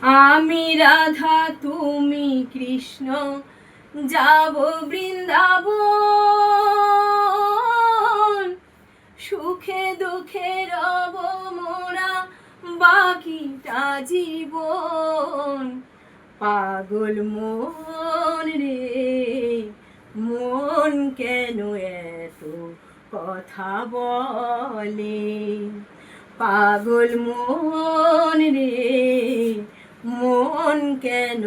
আমি রাধা তুমি কৃষ্ণ, যাব বৃন্দাবন। সুখে দুঃখে রব মোরা বাকিটা জীবন। পাগল মন রে, মন কেন এত কথা বলে? পাগল মন রে, মন কেন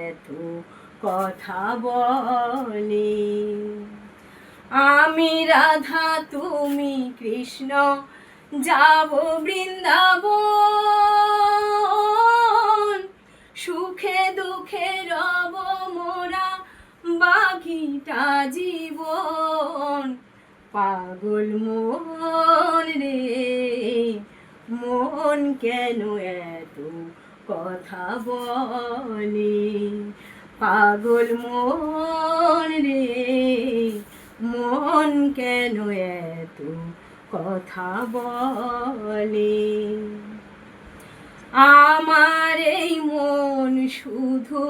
এত কথা বলে? আমি রাধা তুমি কৃষ্ণ, যাব বৃন্দাবন। সুখে দুঃখে রব মোরা বাকিটা জীবন। পাগল মন রে, মন কেন এত কথা বলে? পাগল মন রে, মন কেন এত কথা বলে? আমার এই মন শুধু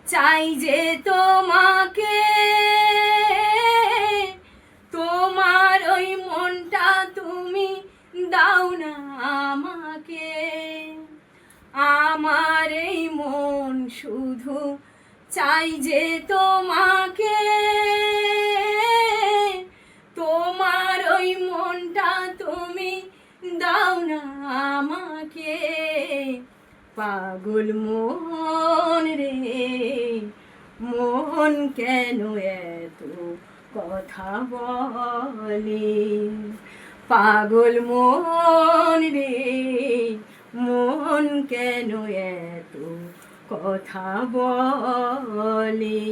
চাই যে তোমাকে, তোমার ওই মনটা তুমি দাও না আমাকে। আমার এই মন শুধু চাই যে তোমাকে, তোমার ওই মনটা তুমি দাও না আমাকে। পাগল মন রে, মন কেন এত কথা বলে? পাগল মন রে, মন কেন এত কথা বলে?